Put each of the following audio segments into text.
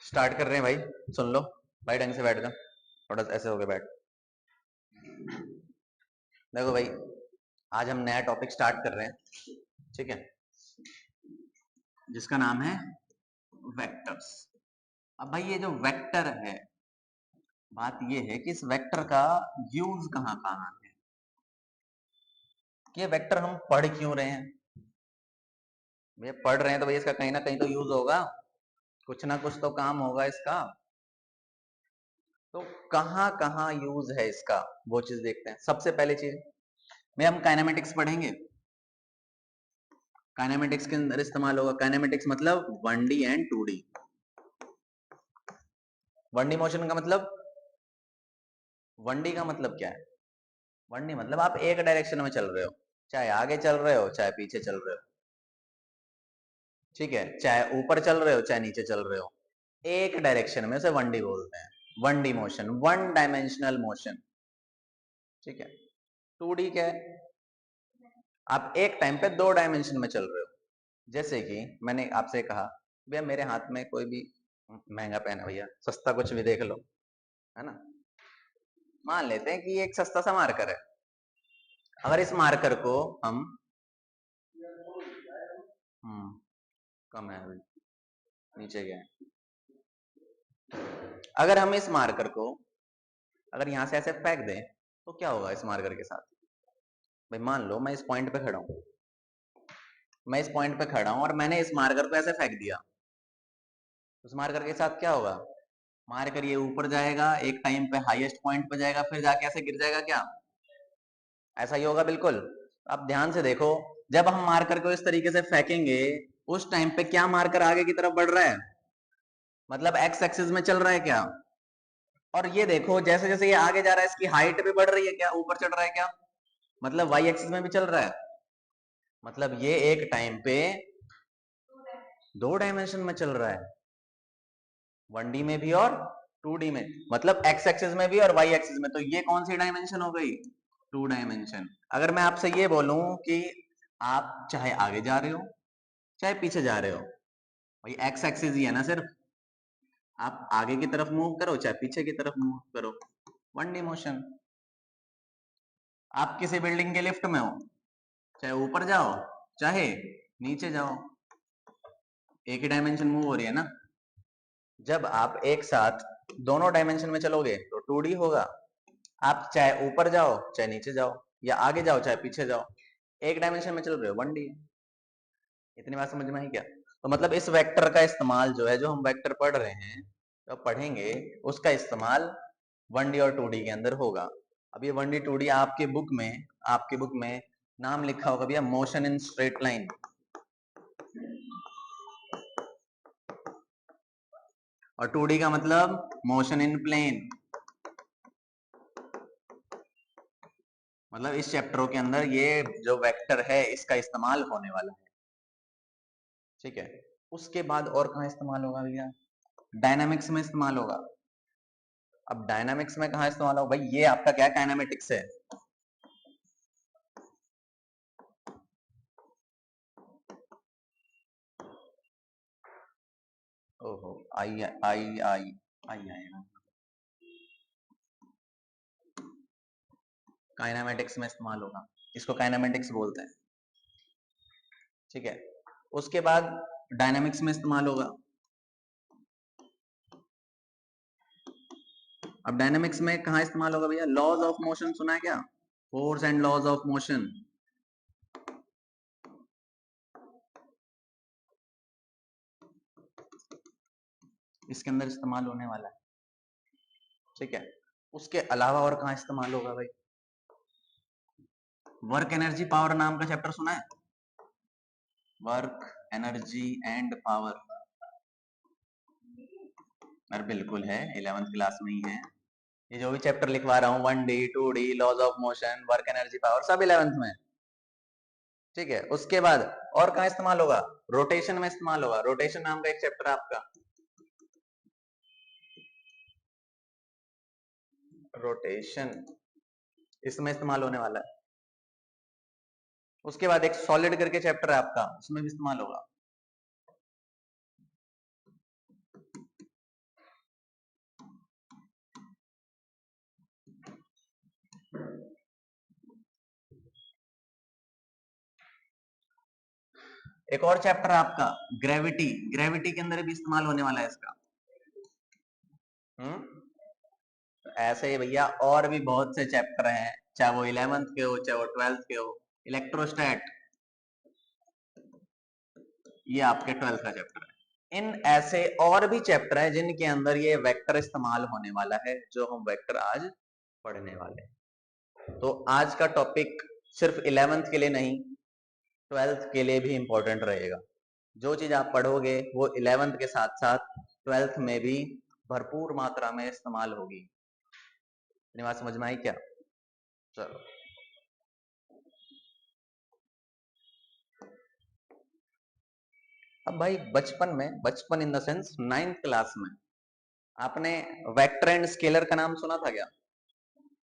Start कर रहे हैं भाई, सुन लो भाई, ढंग से बैठ जा, थोड़ा ऐसे हो गए बैठ। देखो भाई, आज हम नया टॉपिक स्टार्ट कर रहे हैं, ठीक है, जिसका नाम है वेक्टर्स। अब भाई ये जो वेक्टर है, बात ये है कि इस वेक्टर का यूज कहाँ कहाँ है, कि ये वेक्टर हम पढ़ क्यों रहे हैं। भैया पढ़ रहे हैं तो भैया इसका कहीं ना कहीं तो यूज होगा, कुछ ना कुछ तो काम होगा इसका। तो कहाँ कहाँ यूज है इसका, वो चीज देखते हैं। सबसे पहले चीज में हम काइनेमेटिक्स पढ़ेंगे। काइनेमेटिक्स के अंदर इस्तेमाल होगा, काइनेमेटिक्स मतलब 1D and 2D। 1D motion का मतलब, 1D का मतलब क्या है? 1D मतलब आप एक डायरेक्शन में चल रहे हो, चाहे आगे चल रहे हो चाहे पीछे चल रहे हो, ठीक है, चाहे ऊपर चल रहे हो चाहे नीचे चल रहे हो, एक डायरेक्शन में उसे 1D बोलते हैं। 1D motion, one dimensional motion, ठीक है। 2D क्या है? आप एक टाइम पे दो डायमेंशन में चल रहे हो। जैसे कि मैंने आपसे कहा भैया मेरे हाथ में कोई भी महंगा पेन है, भैया सस्ता कुछ भी देख लो, है ना। मान लेते हैं कि एक सस्ता सा मार्कर है। अगर इस मार्कर को हम कम है अभी, नीचे गया है। अगर हम इस मार्कर को अगर यहां से ऐसे फेंक दें तो क्या होगा इस मार्कर के साथ? भाई मान लो मैं इस पॉइंट पे खड़ा हूं, मैं इस पॉइंट पे खड़ा हूं और मैंने इस मार्कर को ऐसे फेंक दिया, उस मार्कर के साथ क्या होगा? मार्कर ये ऊपर जाएगा, एक टाइम पे हाईएस्ट पॉइंट पे जाएगा, फिर जाके ऐसे गिर जाएगा क्या? ऐसा ही होगा बिल्कुल। अब ध्यान से देखो, जब हम मार्कर को इस तरीके से फेंकेंगे उस टाइम पे क्या मार्कर आगे की तरफ बढ़ रहा है? मतलब एक्स एक्सिस में चल रहा है क्या? और ये देखो जैसे जैसे ये आगे जा रहा है इसकी हाइट भी बढ़ रही है क्या, ऊपर चढ़ रहा है क्या? मतलब वाई एक्सिस में भी चल रहा है। मतलब ये एक टाइम पे दो डायमेंशन में चल रहा है, 1D में भी और 2D में, मतलब एक्स एक्सिस में भी और वाई एक्सिस में। तो ये कौन सी डायमेंशन हो गई? 2 डायमेंशन। अगर मैं आपसे ये बोलूं कि आप चाहे आगे जा रहे हो चाहे पीछे जा रहे हो, भाई एक्स एक्सिस ही है ना सिर्फ, आप आगे की तरफ मूव करो चाहे पीछे की तरफ मूव करो, 1D मोशन। आप किसी बिल्डिंग के लिफ्ट में हो, चाहे ऊपर जाओ चाहे नीचे जाओ, एक ही डायमेंशन मूव हो रही है ना। जब आप एक साथ दोनों डायमेंशन में चलोगे तो 2D होगा। आप चाहे ऊपर जाओ चाहे नीचे जाओ, या आगे जाओ चाहे पीछे जाओ, एक डायमेंशन में चल रहे हो, 1D। इतनी बात समझ में आई क्या? तो मतलब इस वेक्टर का इस्तेमाल जो है, जो हम वेक्टर पढ़ रहे हैं, जो पढ़ेंगे, उसका इस्तेमाल 1D और 2D के अंदर होगा। अब ये 1D 2D आपकी बुक में नाम लिखा होगा भैया, मोशन इन स्ट्रेट लाइन। और 2D का मतलब मोशन इन प्लेन। मतलब इस चैप्टरों के अंदर ये जो वेक्टर है इसका इस्तेमाल होने वाला है, ठीक है। उसके बाद और कहाँ इस्तेमाल होगा भैया? डायनामिक्स में इस्तेमाल होगा। अब डायनामिक्स में कहाँ इस्तेमाल होगा भाई? ये आपका क्या काइनेमेटिक्स है। ओहो, आई आई आई आई आएगा। काइनेमेटिक्स में इस्तेमाल होगा, इसको काइनेमेटिक्स बोलते हैं, ठीक है। उसके बाद डायनामिक्स में इस्तेमाल होगा। अब डायनामिक्स में कहाँ इस्तेमाल होगा भैया? लॉज ऑफ मोशन सुना है क्या? Force and laws of motion, इसके अंदर इस्तेमाल होने वाला है, ठीक है। उसके अलावा और कहाँ इस्तेमाल होगा भाई? वर्क एनर्जी पावर नाम का चैप्टर सुना है? वर्क एनर्जी एंड पावर, अरे बिल्कुल है, 11th क्लास में ही है। ये जो भी चैप्टर लिखवा रहा हूँ, 1D 2D, laws of motion, work energy power, सब 11th में, ठीक है। उसके बाद और कहाँ इस्तेमाल होगा? रोटेशन में इस्तेमाल होगा। रोटेशन नाम का एक चैप्टर है आपका, रोटेशन, इसमें इस्तेमाल होने वाला है। उसके बाद एक सॉलिड करके चैप्टर है आपका, उसमें भी इस्तेमाल होगा। एक और चैप्टर है आपका ग्रेविटी, ग्रेविटी के अंदर भी इस्तेमाल होने वाला है इसका। तो ऐसे ही भैया और भी बहुत से चैप्टर हैं, चाहे वो 11th के हो चाहे वो 12th के हो। इलेक्ट्रोस्टैट ये आपके 12th का चैप्टर है। इन ऐसे और भी चैप्टर हैं जिनके अंदर ये वेक्टर इस्तेमाल होने वाला है, जो हम वेक्टर आज पढ़ने वाले हैं। तो आज का टॉपिक सिर्फ 11th के लिए नहीं, 12th के लिए भी इंपॉर्टेंट रहेगा। जो चीज आप पढ़ोगे वो 11th के साथ साथ 12th में भी भरपूर मात्रा में इस्तेमाल होगी। बात समझ में आई क्या? चलो, अब भाई बचपन in the sense 9th class में आपने वेक्टर एंड स्केलर का नाम सुना था क्या?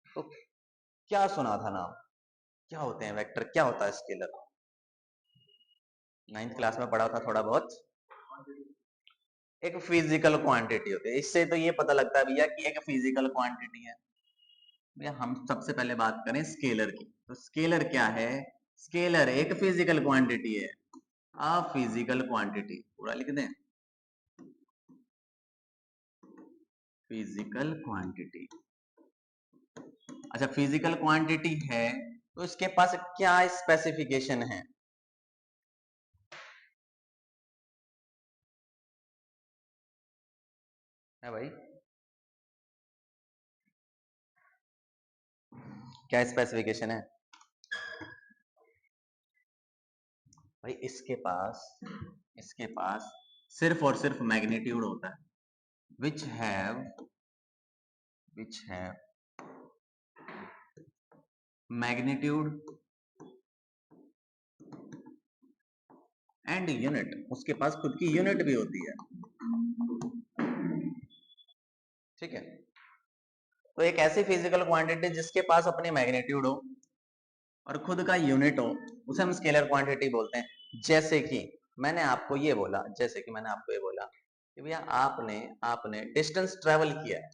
तो क्या सुना था नाम? क्या होते हैं वेक्टर, क्या होता है स्केलर? 9th क्लास में पढ़ा था थोड़ा बहुत। एक फिजिकल क्वांटिटी होती है। इससे तो ये पता लगता है भैया कि एक फिजिकल क्वांटिटी है। भैया हम सबसे पहले बात करें स्केलर की। तो स्केलर क्या है? स्केलर एक फिजिकल क्वांटिटी है। अ फिजिकल क्वांटिटी पूरा लिख दें, फिजिकल क्वांटिटी। अच्छा, फिजिकल क्वांटिटी है तो इसके पास क्या स्पेसिफिकेशन है भाई? क्या स्पेसिफिकेशन है भाई? इसके पास सिर्फ और सिर्फ मैग्नीट्यूड होता है, which have magnitude and unit. उसके पास खुद की यूनिट भी होती है, ठीक है। तो एक ऐसी फिजिकल क्वांटिटी जिसके पास अपनी मैग्नीट्यूड हो और खुद का यूनिट हो, उसे हम स्केलर क्वांटिटी बोलते हैं। जैसे कि मैंने आपको ये बोला कि भैया आपने डिस्टेंस ट्रेवल किया है।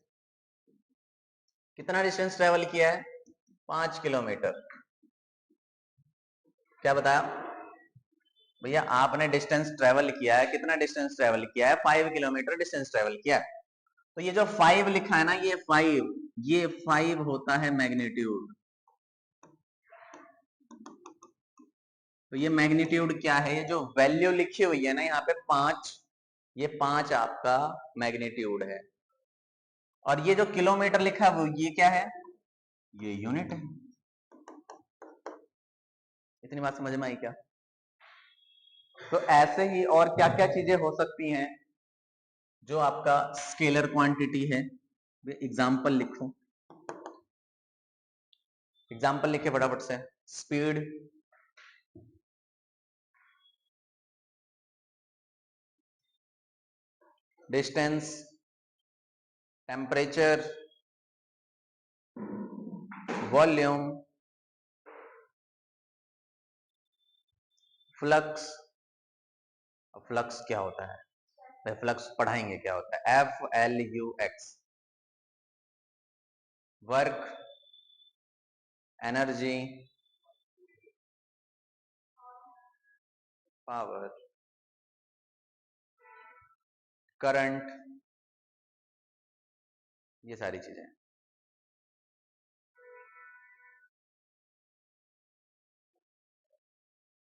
कितना डिस्टेंस ट्रेवल किया है? 5 किलोमीटर। क्या बताया भैया? आपने डिस्टेंस ट्रेवल किया है। कितना डिस्टेंस ट्रेवल किया है? 5 किलोमीटर डिस्टेंस ट्रेवल किया है। तो ये जो 5 लिखा है ना, ये 5 होता है मैग्नीट्यूड। तो ये मैग्नीट्यूड क्या है? ये जो वैल्यू लिखी हुई है ना यहाँ पे 5, ये 5 आपका मैग्नीट्यूड है। और ये जो किलोमीटर लिखा है वो ये क्या है? ये यूनिट है। इतनी बात समझ में आई क्या? तो ऐसे ही और क्या क्या चीजें हो सकती हैं जो आपका स्केलर क्वांटिटी है? एग्जाम्पल लिखो, एग्जाम्पल लिखे फटाफट से। Speed, distance, temperature, volume, flux. Flux क्या होता है? फ्लक्स पढ़ाएंगे क्या होता है। FLUX। Work, energy, power, current, ये सारी चीजें।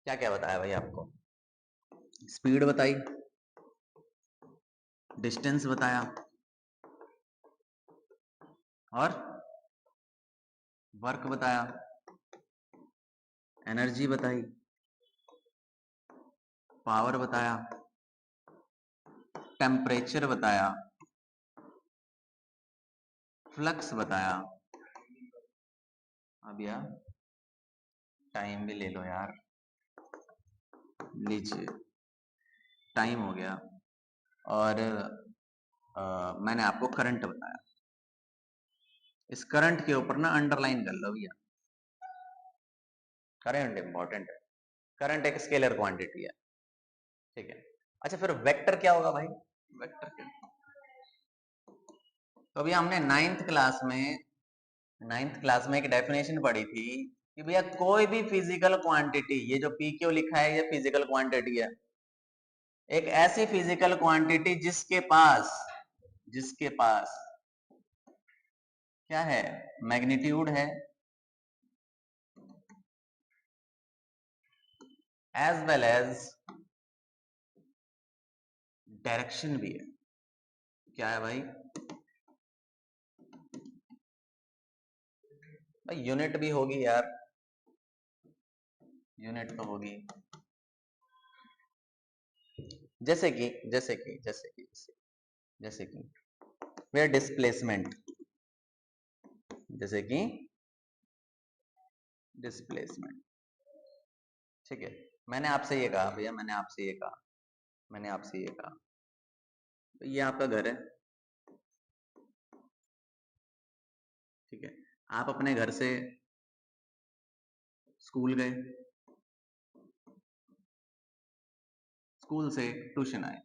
क्या क्या बताया भाई आपको? स्पीड बताई, डिस्टेंस बताया, और वर्क बताया, एनर्जी बताई, पावर बताया, टेम्परेचर बताया, फ्लक्स बताया। अब यार टाइम भी ले लो यार, लीजिए टाइम हो गया। और मैंने आपको करंट बताया। इस करंट के ऊपर ना अंडरलाइन कर लो भैया, करंट इंपॉर्टेंट है। करंट एक स्केलर क्वांटिटी है, ठीक है। अच्छा, फिर वेक्टर क्या होगा भाई? वेक्टर क्या? तो अभी हमने नाइन्थ क्लास में एक डेफिनेशन पढ़ी थी कि भैया कोई भी फिजिकल क्वांटिटी, ये जो पी क्यू लिखा है ये फिजिकल क्वांटिटी है, एक ऐसी फिजिकल क्वांटिटी जिसके पास क्या है, मैग्नीट्यूड है एज वेल एज डायरेक्शन भी है। क्या है भाई? भाई यूनिट भी होगी यार, यूनिट तो होगी। जैसे कि वेयर डिस्प्लेसमेंट, जैसे कि डिस्प्लेसमेंट, ठीक है। मैंने आपसे ये कहा भैया, मैंने आपसे ये कहा तो ये आपका घर है, ठीक है। आप अपने घर से स्कूल गए, स्कूल से ट्यूशन आए,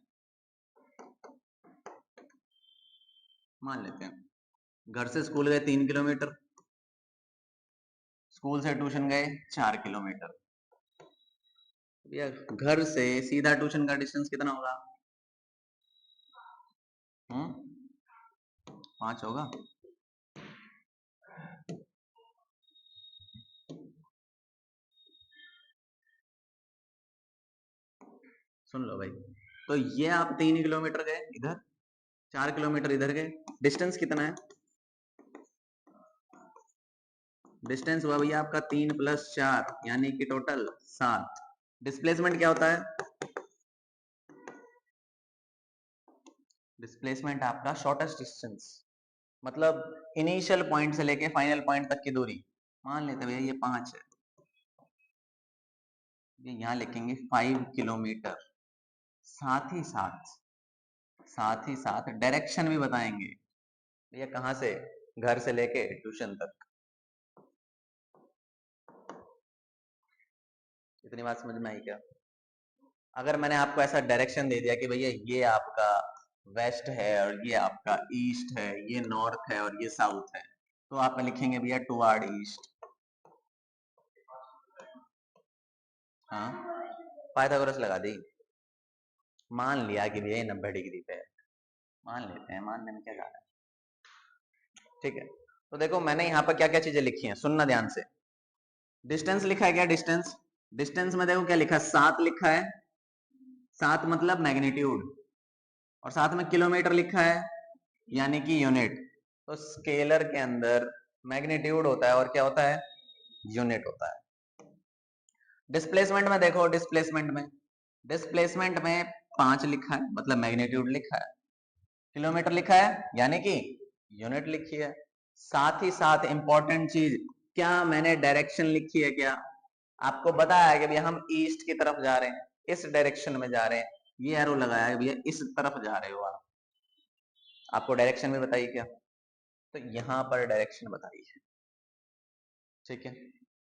मान लेते हैं। घर से स्कूल गए 3 किलोमीटर, स्कूल से ट्यूशन गए 4 किलोमीटर। भैया घर से सीधा ट्यूशन का डिस्टेंस कितना होगा? 5 होगा। सुन लो भाई, तो ये आप 3 किलोमीटर गए इधर, 4 किलोमीटर इधर गए, डिस्टेंस कितना है? डिस्टेंस हुआ भैया आपका 3 + 4 यानी कि टोटल 7। डिस्प्लेसमेंट क्या होता है? डिस्प्लेसमेंट आपका शॉर्टेस्ट डिस्टेंस, मतलब इनिशियल पॉइंट से लेके फाइनल पॉइंट तक की दूरी। मान लेते भैया ये 5 है, ये यहाँ लिखेंगे 5 किलोमीटर। साथ ही साथ डायरेक्शन भी बताएंगे भैया, कहाँ से? घर से लेके ट्यूशन तक। इतनी बात समझ में आई क्या? अगर मैंने आपको ऐसा डायरेक्शन दे दिया कि भैया ये आपका वेस्ट है और ये आपका ईस्ट है, ये नॉर्थ है और ये साउथ है, तो आप लिखेंगे भैया टुवार्ड ईस्ट। हाँ, पाइथागोरस लगा दी। मान लिया कि भैया 90 डिग्री पे है, मान लेते हैं, मानने में क्या जा रहा है, ठीक है। तो देखो मैंने यहाँ पर क्या क्या चीजें लिखी हैं, सुनना ध्यान से। डिस्टेंस लिखा है क्या? डिस्टेंस, डिस्टेंस में देखो क्या लिखा है, 7 लिखा है। 7 मतलब मैग्नीट्यूड, और साथ में किलोमीटर लिखा है यानी कि यूनिट। तो स्केलर के अंदर मैग्नीट्यूड होता है और क्या होता है? यूनिट होता है। डिस्प्लेसमेंट में देखो, डिस्प्लेसमेंट में 5 लिखा है मतलब मैग्नीट्यूड लिखा है, किलोमीटर लिखा है यानी कि यूनिट लिखी है। साथ ही साथ इंपॉर्टेंट चीज, क्या मैंने डायरेक्शन लिखी है? क्या आपको बताया है कि भैया हम ईस्ट की तरफ जा रहे हैं, इस डायरेक्शन में जा रहे हैं, ये एरो लगाया है भैया इस तरफ जा रहे हो आप। आपको डायरेक्शन भी बताइए क्या? तो यहां पर डायरेक्शन बताई है, ठीक है।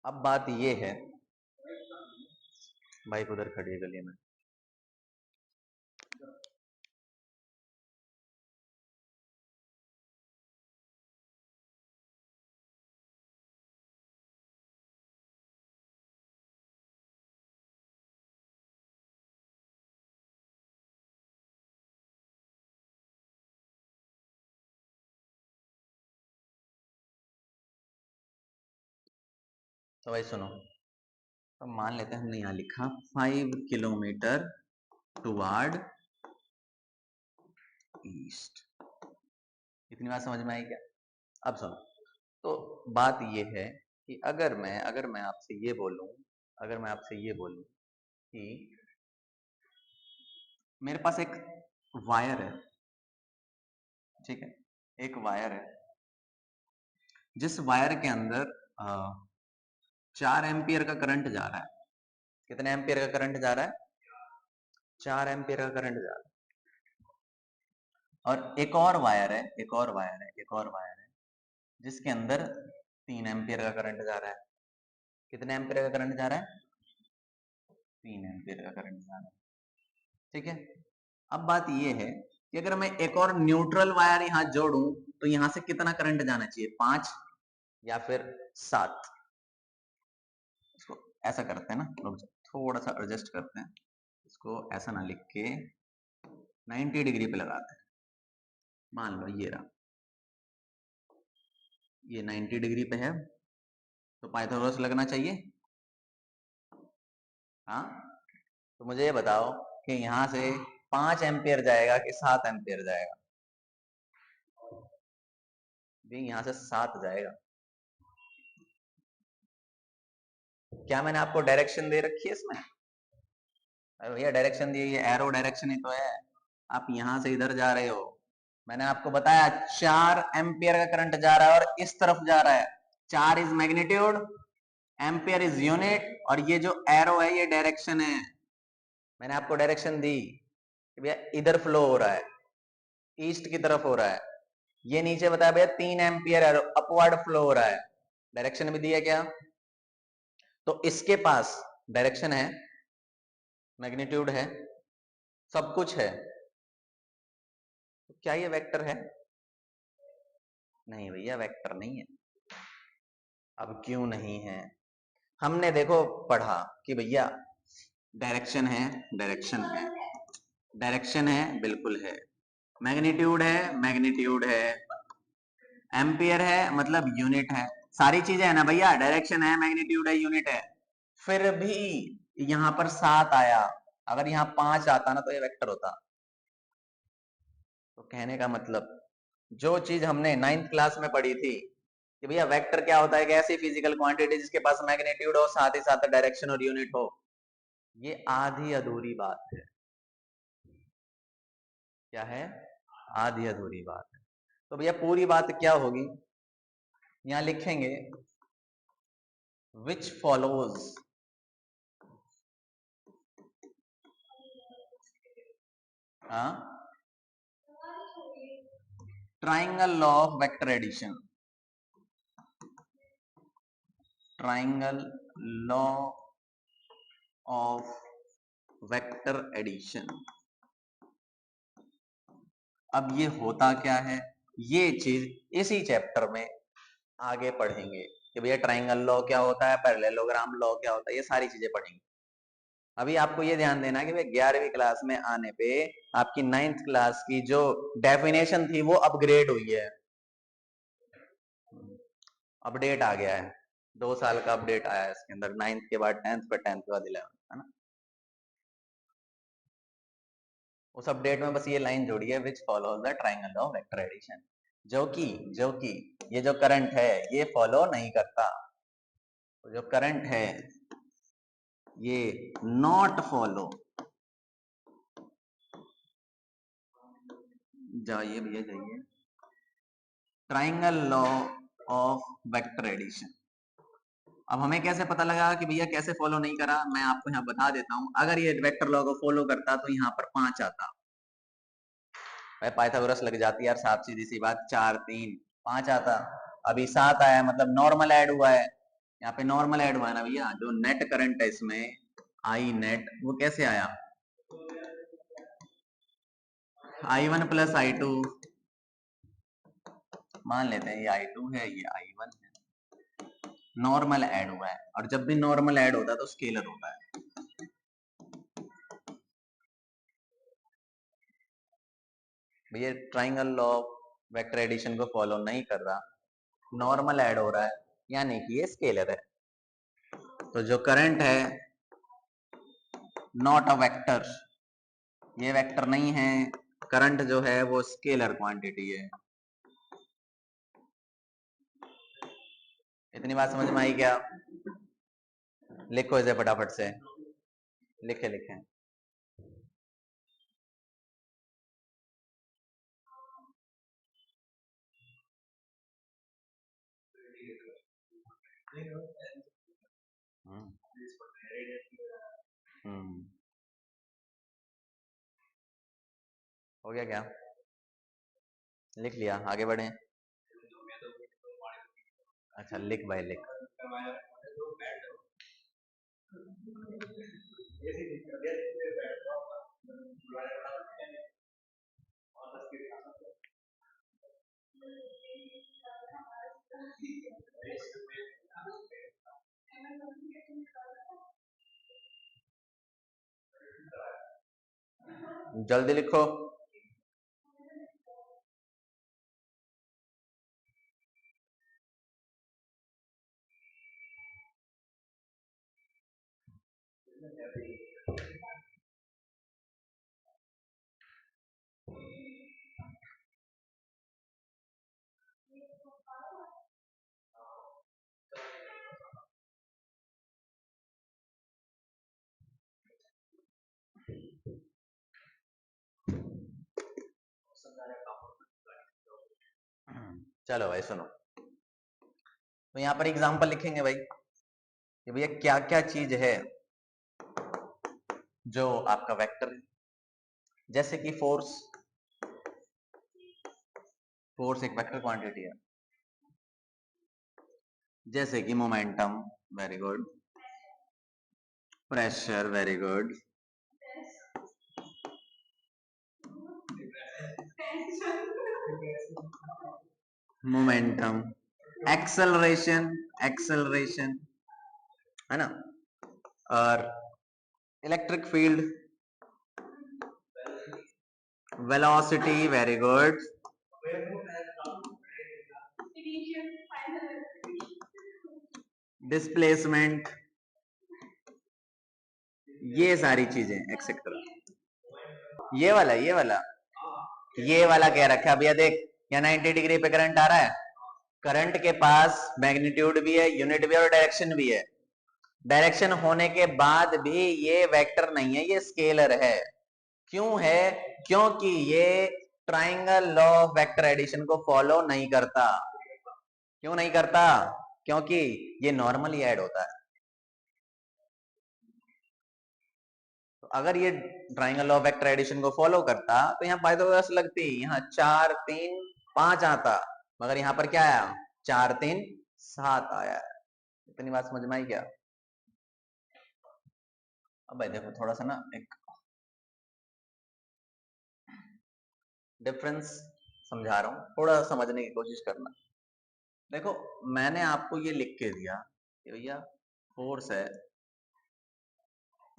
अब बात ये है, बाइक उधर खड़ी है गली में। तो भाई सुनो, तो मान लेते हैं हमने यहाँ लिखा 5 किलोमीटर टुवार्ड ईस्ट। इतनी बात समझ में आई क्या? अब सुनो, तो बात ये है कि अगर मैं आपसे ये बोलूं, कि मेरे पास एक वायर है, ठीक है, एक वायर है, जिस वायर के अंदर 4 एम्पियर का करंट जा रहा है। कितने एम्पियर का करंट जा रहा है? 4 एम्पियर का करंट जा रहा है। और एक और वायर है जिसके अंदर 3 एम्पियर का करंट जा रहा है। कितने एम्पियर का करंट जा रहा है? 3 एम्पियर का करंट जा रहा है, ठीक है। अब बात ये है कि अगर मैं एक और न्यूट्रल वायर यहां जोड़ूं तो यहां से कितना करंट जाना चाहिए? 5 या फिर 7? ऐसा करते हैं ना, रुक जाओ, थोड़ा सा एडजस्ट करते हैं इसको, ऐसा ना लिख के 90 डिग्री पे लगाते हैं। मान लो ये रहा, ये 90 डिग्री पे है, तो पाइथागोरस लगना चाहिए। हाँ, तो मुझे ये बताओ कि यहाँ से 5 एम्पियर जाएगा कि 7 एम्पियर जाएगा? भी यहाँ से 7 जाएगा। क्या मैंने आपको डायरेक्शन दे रखी है इसमें? अरे भैया डायरेक्शन दी, ये एरो डायरेक्शन ही तो है। आप यहां से इधर जा रहे हो, मैंने आपको बताया 4 एम्पियर का करंट जा रहा है और इस तरफ जा रहा है। 4 is magnitude, ampere is unit, और ये जो एरो है ये डायरेक्शन है। मैंने आपको डायरेक्शन दी कि भैया इधर फ्लो हो रहा है, ईस्ट की तरफ हो रहा है। ये नीचे बताया भैया 3 एम्पियर अपवर्ड फ्लो हो रहा है, डायरेक्शन भी दिया क्या? तो इसके पास डायरेक्शन है, मैग्नीट्यूड है, सब कुछ है, तो क्या ये वेक्टर है? नहीं भैया वेक्टर नहीं है। अब क्यों नहीं है? हमने देखो पढ़ा कि भैया डायरेक्शन है, डायरेक्शन है, डायरेक्शन है, बिल्कुल है, मैग्नीट्यूड है, मैग्नीट्यूड है, एम्पियर है मतलब यूनिट है, सारी चीजें है ना भैया, डायरेक्शन है, मैग्नीट्यूड है, यूनिट है। फिर भी यहां पर 7 आया, अगर यहाँ 5 आता ना तो ये वेक्टर होता। तो कहने का मतलब जो चीज हमने 9th क्लास में पढ़ी थी कि भैया वेक्टर क्या होता है, कि ऐसी फिजिकल क्वांटिटी जिसके पास मैग्नीट्यूड हो, साथ ही साथ डायरेक्शन और यूनिट हो, ये आधी अधूरी बात है। क्या है? आधी अधूरी बात है। तो भैया पूरी बात क्या होगी, यहां लिखेंगे which follows triangle law of vector addition, triangle law of vector addition. अब ये होता क्या है, ये चीज इसी चैप्टर में आगे पढ़ेंगे कि भैया ट्राइंगल लॉ क्या होता है, पैरेललोग्राम लॉ क्या होता है, ये सारी चीजें पढ़ेंगे। अभी आपको ये ध्यान देना है कि भाई 11वीं क्लास में आने पे आपकी 9th क्लास की जो डेफिनेशन थी वो अपग्रेड हुई है, अपडेट आ गया है, 2 साल का अपडेट आया है इसके अंदर, 9th के बाद 10th, फिर 10th के बाद 11th, है ना। उस अपडेट में बस ये लाइन जोड़ी है, which follows the triangle of vector addition, जो कि ये जो करंट है ये फॉलो नहीं करता, जो करंट है ये नॉट फॉलो, जाइए भैया जाइए, triangle law of vector addition. अब हमें कैसे पता लगा कि भैया कैसे फॉलो नहीं करा, मैं आपको यहाँ बता देता हूँ। अगर ये वेक्टर लॉ को फॉलो करता तो यहाँ पर 5 आता, पाइथागोरस लग जाती यार, साफ सीधी सी बात, 4 3 5 आता। अभी 7 आया मतलब नॉर्मल ऐड हुआ है, यहाँ पे नॉर्मल ऐड हुआ है ना भैया। जो नेट करंट है इसमें आई नेट, वो कैसे आया, I1 प्लस I2, मान लेते हैं ये I2 है, ये I1 है, नॉर्मल ऐड हुआ है, और जब भी नॉर्मल ऐड होता है तो स्केलर होता है। भैया ट्राइंगल लॉ वेक्टर एडिशन को फॉलो नहीं कर रहा, नॉर्मल ऐड हो रहा है, यानी कि ये स्केलर है। तो जो करंट है नॉट अ वेक्टर, ये वेक्टर नहीं है, करंट जो है वो स्केलर क्वांटिटी है। इतनी बात समझ में आई क्या? लिखो इसे फटाफट से, लिखे लिखे। हम्म हम्म, हो गया क्या? लिख लिया, आगे बढ़े। अच्छा लिख भाई लिख। जल्दी लिखो। चलो भाई सुनो, तो यहाँ पर एग्जांपल लिखेंगे भाई कि भैया क्या क्या चीज है जो आपका वेक्टर है। जैसे कि फोर्स, फोर्स एक वेक्टर क्वांटिटी है। जैसे कि momentum, very good. Pressure, very good. Momentum, acceleration, acceleration है ना, और electric field, velocity, very good. Displacement, ये सारी चीजें एक्सेट्रा। ये वाला क्या रखा है भैया, देख यहाँ 90 डिग्री पे करंट आ रहा है। करंट के पास मैग्नीट्यूड भी है, यूनिट भी है और डायरेक्शन भी है। डायरेक्शन होने के बाद भी ये वेक्टर नहीं है, ये स्केलर है। क्यों है? क्योंकि ये triangle law of vector addition को फॉलो नहीं करता। क्यों नहीं करता? क्योंकि ये नॉर्मली ऐड होता है। तो अगर ये triangle law of vector addition को फॉलो करता तो यहाँ पाइथागोरस लगती, यहाँ 4 3 5 आता, मगर यहाँ पर क्या आया? 4 3 7 आया। इतनी बात समझ में आई क्या? अब भाई देखो थोड़ा सा ना एक डिफरेंस समझा रहा हूँ, थोड़ा समझने की कोशिश करना। देखो मैंने आपको ये लिख के दिया कि भैया फोर्स है,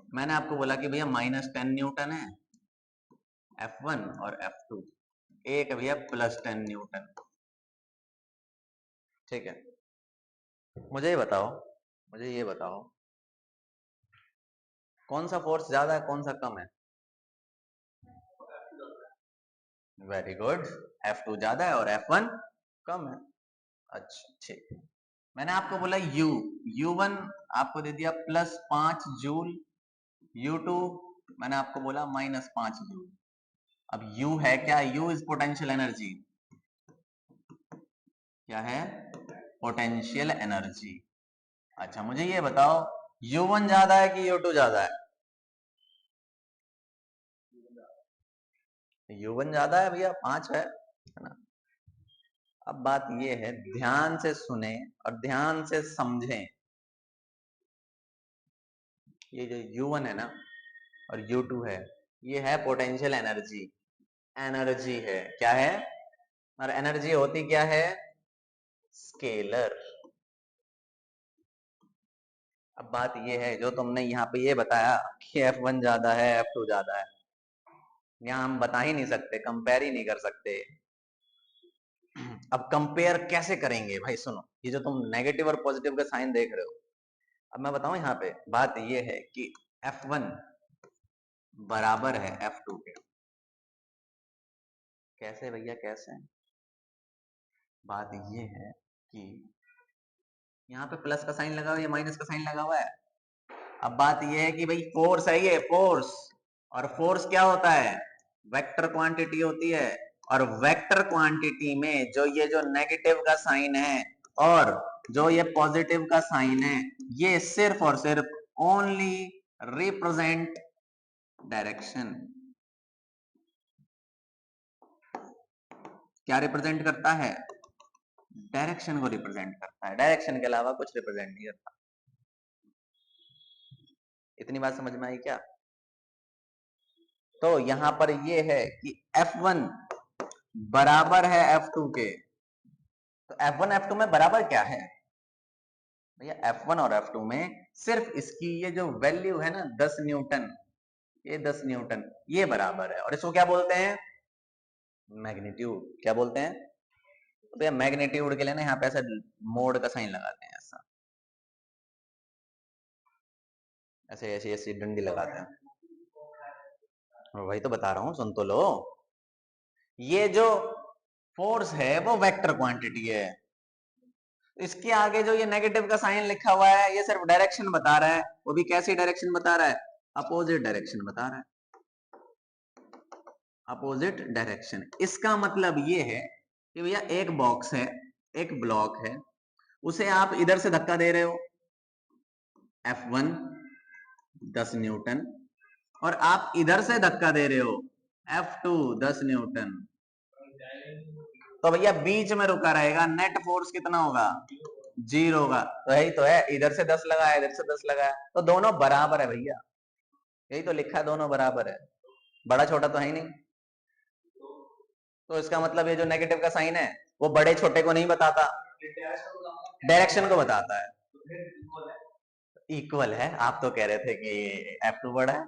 मैंने आपको बोला कि भैया -10 न्यूटन है F1 और F2, एक भैया +10 न्यूटन। ठीक है, मुझे ये बताओ, मुझे ये बताओ कौन सा फोर्स ज्यादा है, कौन सा कम है? वेरी गुड, F2 ज्यादा है और F1 कम है। अच्छा ठीक, मैंने आपको बोला U1 आपको दे दिया +5 जूल, U2 मैंने आपको बोला -5 जूल। अब U है क्या? U is potential energy. क्या है? Potential energy. अच्छा मुझे ये बताओ U1 ज्यादा है कि U2 ज्यादा है? U1 ज्यादा है भैया, 5 है ना। अब बात ये है, ध्यान से सुने और ध्यान से समझें। ये जो U1 है ना और U2 है, ये है पोटेंशियल एनर्जी। एनर्जी है, क्या है? और एनर्जी होती क्या है? स्केलर। अब बात ये है, जो तुमने यहाँ पे ये बताया कि F1 ज्यादा है F2 ज्यादा है, यहाँ हम बता ही नहीं सकते, कंपेयर ही नहीं कर सकते। अब कंपेयर कैसे करेंगे भाई? सुनो, ये जो तुम नेगेटिव और पॉजिटिव का साइन देख रहे हो, अब मैं बताऊं यहाँ पे बात ये है कि F1 बराबर है F2 के। कैसे भैया कैसे? बात ये है कि यहाँ पे प्लस का साइन लगा हुआ है, माइनस का साइन लगा हुआ है। अब बात ये है कि भाई फोर्स है ये, फोर्स, और फोर्स क्या होता है? वेक्टर क्वांटिटी होती है। और वेक्टर क्वांटिटी में जो ये जो नेगेटिव का साइन है और जो ये पॉजिटिव का साइन है, ये सिर्फ और सिर्फ ओनली रिप्रेजेंट डायरेक्शन। क्या रिप्रेजेंट करता है? डायरेक्शन को रिप्रेजेंट करता है, डायरेक्शन के अलावा कुछ रिप्रेजेंट नहीं करता। इतनी बात समझ में आई क्या? तो यहां पर ये है कि F1 बराबर है F2 के। तो F1 F2 में बराबर क्या है भैया? F1 और F2 में सिर्फ इसकी ये जो वैल्यू है ना 10 न्यूटन, ये 10 न्यूटन, ये बराबर है। और इसको क्या बोलते हैं? मैग्नीट्यूड। क्या बोलते हैं? तो भैया मैग्नीट्यूड के लिए ना यहाँ पे ऐसा मोड का साइन लगाते हैं, ऐसा ऐसे ऐसी ऐसी डंडी लगाते हैं। वही तो बता रहा हूँ, सुन तो लो। ये जो फोर्स है वो वेक्टर क्वांटिटी है। इसके आगे जो ये नेगेटिव का साइन लिखा हुआ है, ये सिर्फ डायरेक्शन बता रहा है। वो भी कैसी डायरेक्शन बता रहा है? अपोजिट डायरेक्शन बता रहा है, अपोजिट डायरेक्शन। इसका मतलब ये है कि भैया एक बॉक्स है, एक ब्लॉक है, उसे आप इधर से धक्का दे रहे हो F1 10 न्यूटन, और आप इधर से धक्का दे रहे हो F2 10 न्यूटन, तो भैया बीच में रुका रहेगा, नेट फोर्स कितना होगा? 0 होगा। तो यही तो है, इधर से 10 लगा है, इधर से 10 लगा है, तो दोनों बराबर है भैया। यही तो लिखा है, दोनों बराबर है, बड़ा छोटा तो है ही नहीं। तो इसका मतलब ये जो नेगेटिव का साइन है वो बड़े छोटे को नहीं बताता, डायरेक्शन को बताता है। इक्वल है, आप तो कह रहे थे कि F2 बड़ा है।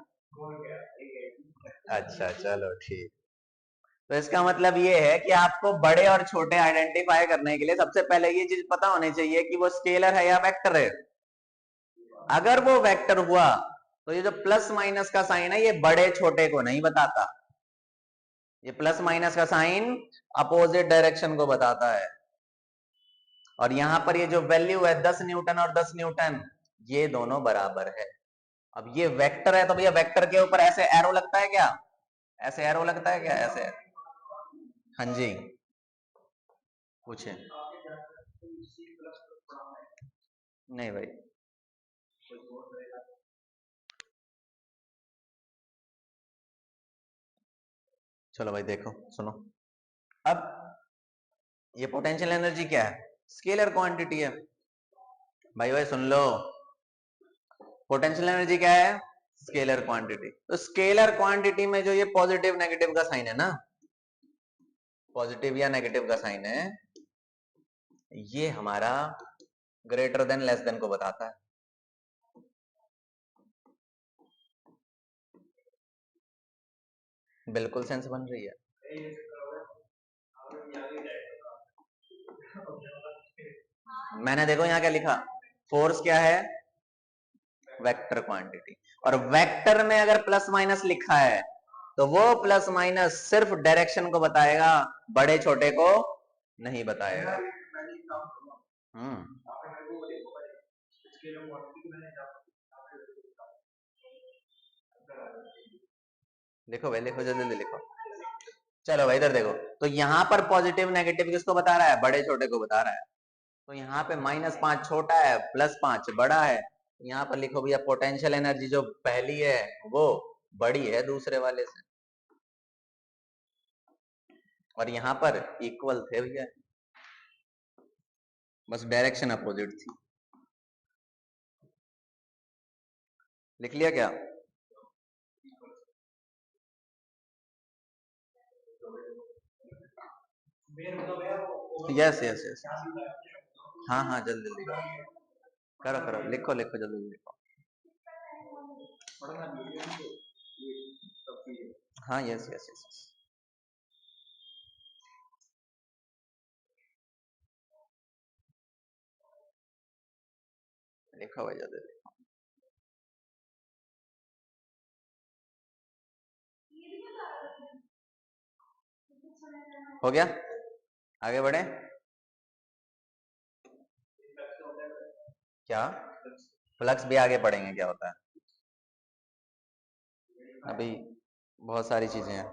अच्छा चलो ठीक। तो इसका मतलब ये है कि आपको बड़े और छोटे आइडेंटिफाई करने के लिए सबसे पहले ये चीज पता होनी चाहिए कि वो स्केलर है या वेक्टर है। अगर वो वेक्टर हुआ तो ये जो प्लस माइनस का साइन है ये बड़े छोटे को नहीं बताता, ये प्लस माइनस का साइन अपोजिट डायरेक्शन को बताता है। और यहां पर ये जो वैल्यू है 10 न्यूटन और 10 न्यूटन, ये दोनों बराबर है। अब ये वेक्टर है तो भैया वेक्टर के ऊपर ऐसे एरो लगता है क्या? ऐसे एरो लगता है क्या? ऐसे? हाँ जी, पूछे। नहीं भाई, चलो भाई देखो सुनो। अब ये पोटेंशियल एनर्जी क्या है? स्केलर क्वांटिटी है। भाई भाई सुन लो, पोटेंशियल एनर्जी क्या है? Scalar quantity. तो स्केलर क्वांटिटी में जो ये पॉजिटिव नेगेटिव का साइन है ना, पॉजिटिव या नेगेटिव का साइन है, ये हमारा ग्रेटर देन लेस देन को बताता है। बिल्कुल सेंस बन रही है। मैंने देखो यहाँ क्या लिखा, फोर्स क्या है? Vector quantity. और वेक्टर में अगर प्लस माइनस लिखा है तो वो प्लस माइनस सिर्फ डायरेक्शन को बताएगा, बड़े छोटे को नहीं बताएगा। लिखो भाई, लिखो जल्दी जल्दी लिखो। चलो भाई इधर देखो, तो यहाँ पर पॉजिटिव नेगेटिव किसको बता रहा है? बड़े छोटे को बता रहा है। तो यहाँ पे -5 छोटा है, +5 बड़ा है। यहाँ पर लिखो भैया पोटेंशियल एनर्जी जो पहली है वो बड़ी है दूसरे वाले से, और यहाँ पर इक्वल थे भैया, बस डायरेक्शन अपोजिट थी। लिख लिया क्या? यस यस यस, हाँ हाँ जल्दी जल्दी करो करो, लिखो लिखो जल्दी जल्दी लिखो। हाँ यस यस यस, लिखो भाई जल्दी लिखो। हो गया, आगे बढ़े। क्या? फ्लक्स भी आगे पढ़ेंगे क्या होता है? अभी बहुत सारी चीजें हैं,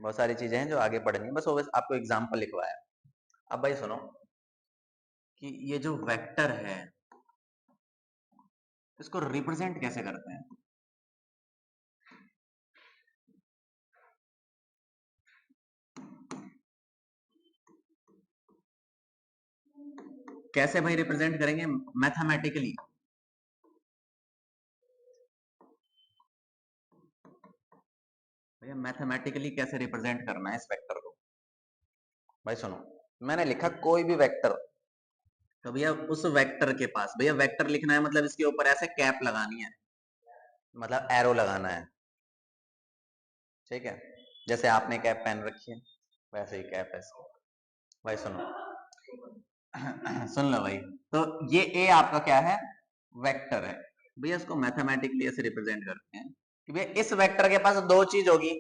बहुत सारी चीजें हैं जो आगे पढ़नी है, बस वो बस आपको एग्जाम्पल लिखवाया। अब भाई सुनो कि ये जो वेक्टर है इसको रिप्रेजेंट कैसे करते हैं? कैसे भाई रिप्रेजेंट करेंगे मैथमेटिकली? भैया मैथमेटिकली कैसे रिप्रेजेंट करना है इस वेक्टर को? भाई सुनो, मैंने लिखा कोई भी वेक्टर, तो भैया उस वेक्टर के पास, भैया वेक्टर लिखना है मतलब इसके ऊपर ऐसे कैप लगानी है, मतलब एरो लगाना है। ठीक है, जैसे आपने कैप पहन रखी है वैसे ही कैप है इसको। भाई सुनो सुन लो भाई, तो ये ए आपका क्या है, वेक्टर है भैया। इसको मैथमेटिकली ऐसे रिप्रेजेंट करते हैं कि भैया इस वेक्टर के पास दो चीज होगी,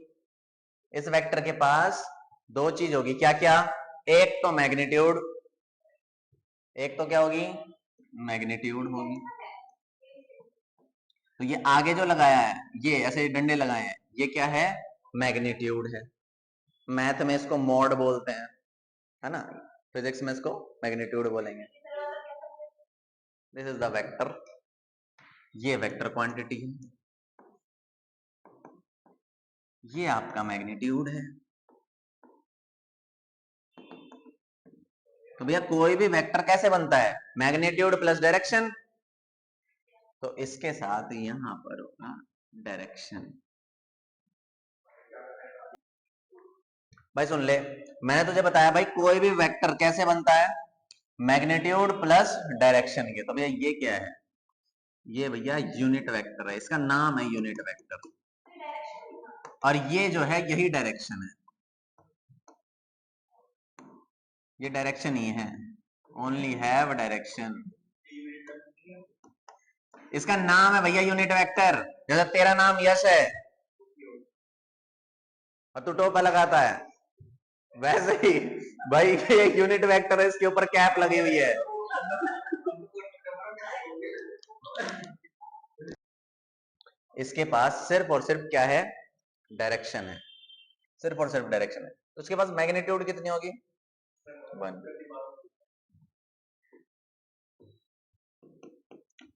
इस वेक्टर के पास दो चीज होगी, क्या क्या, एक तो मैग्नीट्यूड, एक तो क्या होगी, मैग्नीट्यूड होगी। तो ये आगे जो लगाया है, ये ऐसे डंडे लगाए हैं, ये क्या है, मैग्नीट्यूड है। मैथ में इसको मोड बोलते हैं, है ना, फिजिक्स में इसको मैग्नीट्यूड बोलेंगे। दिस इज द वेक्टर, ये वेक्टर क्वांटिटी है, ये आपका मैग्नीट्यूड है। तो भैया कोई भी वेक्टर कैसे बनता है, मैग्नीट्यूड प्लस डायरेक्शन, तो इसके साथ यहां पर होगा डायरेक्शन। भाई सुन ले, मैंने तुझे बताया भाई कोई भी वेक्टर कैसे बनता है, मैग्नीट्यूड प्लस डायरेक्शन के। तो भैया ये क्या है, ये भैया यूनिट वेक्टर है, इसका नाम है यूनिट वेक्टर, और ये जो है यही डायरेक्शन है, ये डायरेक्शन ही है, ओनली हैव डायरेक्शन। इसका नाम है भैया यूनिट वेक्टर। जैसे तेरा नाम यश है और तू टोपा लगाता है, वैसे ही भाई ये एक यूनिट वेक्टर है, इसके ऊपर कैप लगी हुई है। इसके पास सिर्फ और सिर्फ क्या है, डायरेक्शन है, सिर्फ और सिर्फ डायरेक्शन है। तो उसके पास मैग्नीट्यूड कितनी होगी, 1।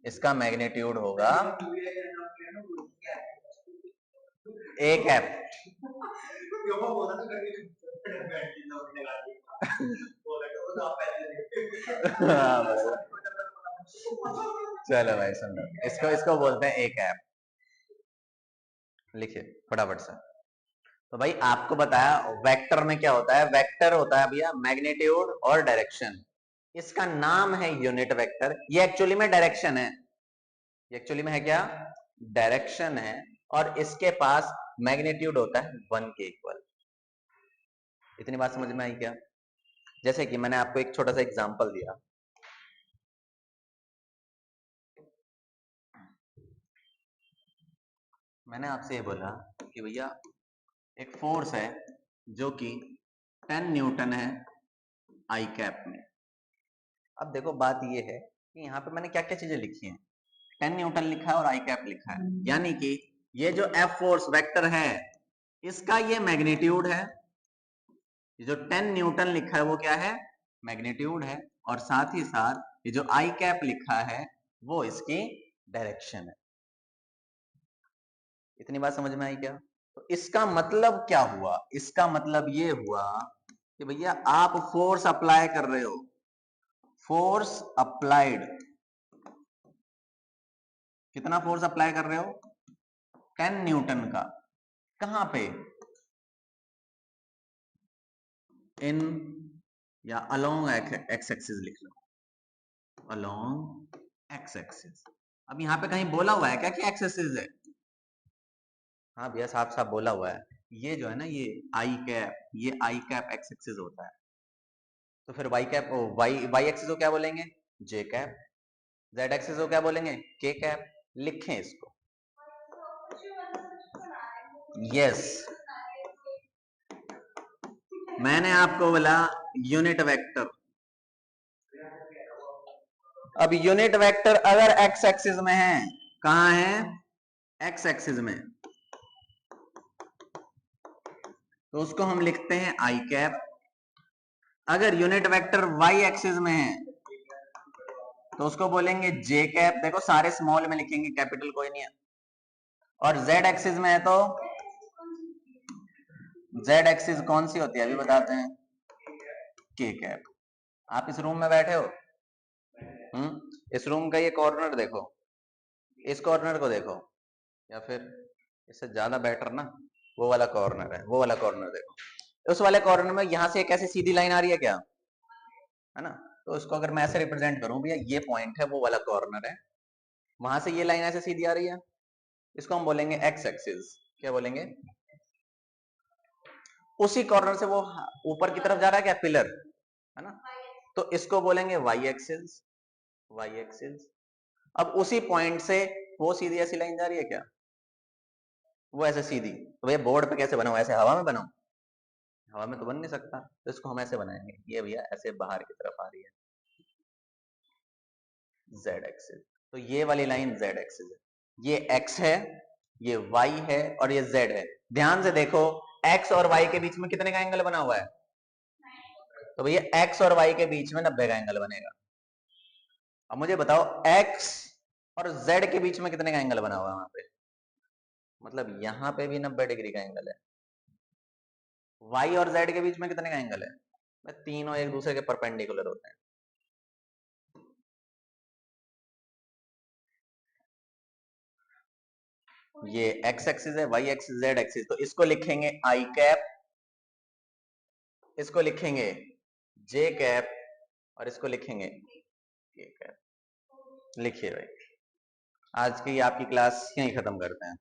इसका मैग्नीट्यूड होगा ए कैप। चलो भाई सुन लो, इसको इसको बोलते हैं ए कैप। लिखिए फटाफट से। तो भाई आपको बताया वेक्टर में क्या होता है, वेक्टर होता है भैया मैग्नीट्यूड और डायरेक्शन। इसका नाम है यूनिट वेक्टर, ये एक्चुअली में डायरेक्शन है, ये एक्चुअली में है क्या, डायरेक्शन है, और इसके पास मैग्नीट्यूड होता है 1 के इक्वल। इतनी बात समझ में आई क्या? जैसे कि मैंने आपको एक छोटा सा एग्जांपल दिया, मैंने आपसे ये बोला कि भैया एक फोर्स है जो कि 10 न्यूटन है आई कैप में। अब देखो बात ये है कि यहाँ पे मैंने क्या क्या चीजें लिखी हैं, 10 न्यूटन लिखा है और आई कैप लिखा है, यानी कि ये जो एफ फोर्स वेक्टर है इसका ये मैग्नीट्यूड है, ये जो 10 न्यूटन लिखा है वो क्या है, मैग्नीट्यूड है, और साथ ही साथ ये जो आई कैप लिखा है वो इसकी डायरेक्शन है। इतनी बात समझ में आई क्या? तो इसका मतलब क्या हुआ, इसका मतलब ये हुआ कि भैया आप फोर्स अप्लाई कर रहे हो, फोर्स अप्लाइड, कितना फोर्स अप्लाई कर रहे हो, 10 न्यूटन का, कहां पे, इन या अलोंग एक्स एक्सिस लिख लो, अलोंग एक्स एक्सिस। अब यहां पे कहीं बोला हुआ है क्या कि एक्स एक्सिस है? हाँ भैया साफ साफ बोला हुआ है, ये जो है ना ये आई कैप, ये आई कैप एक्स एक्सिस होता है, तो फिर Y cap, Y Y axis को क्या बोलेंगे, जे कैप, जेड एक्सिस को क्या बोलेंगे, के कैप। लिखें इसको, यस मैंने आपको बोला यूनिट वेक्टर। अब यूनिट वेक्टर अगर एक्स एक्सिस में है, कहां है, एक्स एक्सिस में, तो उसको हम लिखते हैं आई कैप। अगर यूनिट वेक्टर वाई एक्सिस में है तो उसको बोलेंगे जे कैप, देखो सारे स्मॉल में लिखेंगे, कैपिटल कोई नहीं है। और जेड एक्सिस में है तो जेड एक्सिस कौन सी होती है अभी बताते हैं, के कैप। आप इस रूम में बैठे हो, इस रूम का ये कॉर्नर देखो, इस कॉर्नर को देखो, या फिर इससे ज्यादा बेटर ना, वो वाला कॉर्नर है, वो वाला कॉर्नर देखो, उस वाले कॉर्नर में यहां से एक ऐसी सीधी लाइन आ रही है क्या, है ना, तो इसको अगर मैं ऐसे रिप्रेजेंट करूं भैया, ये पॉइंट है, वो वाला कॉर्नर है, वहां से ये लाइन ऐसे सीधी आ रही है, इसको हम बोलेंगे एक्स एक्सिस। क्या बोलेंगे, उसी कॉर्नर से वो ऊपर की तरफ जा रहा है क्या, पिलर है ना, तो इसको बोलेंगे वाई एक्सिस। Y axis. अब उसी पॉइंट से वो सीधी ऐसी लाइन जा रही है क्या, वो ऐसे सीधी, तो भैया बोर्ड पे कैसे बनाऊं, ऐसे हवा में बनाऊं, हवा में तो बन नहीं सकता, तो इसको हम ऐसे बनाएंगे, ये भैया ऐसे बाहर की तरफ आ रही है, जेड एक्सिस। तो ये वाली लाइन जेड एक्सिस है, ये एक्स है, ये वाई है और ये जेड है। ध्यान से देखो एक्स और वाई के बीच में कितने का एंगल बना हुआ है, तो भैया एक्स और वाई के बीच में 90 का एंगल बनेगा। अब मुझे बताओ एक्स और जेड के बीच में कितने का एंगल बना हुआ है वहां पे, मतलब यहां पे भी 90 डिग्री का एंगल है। वाई और जेड के बीच में कितने का एंगल है, तीनों एक दूसरे के परपेंडिकुलर होते हैं। ये एक्स एक्सिस है, वाई एक्सिस, जेड एक्सिस, तो इसको लिखेंगे आई कैप, इसको लिखेंगे जे कैप और इसको लिखेंगे के कैप। लिखिए भाई, आज की आपकी क्लास यहीं खत्म करते हैं।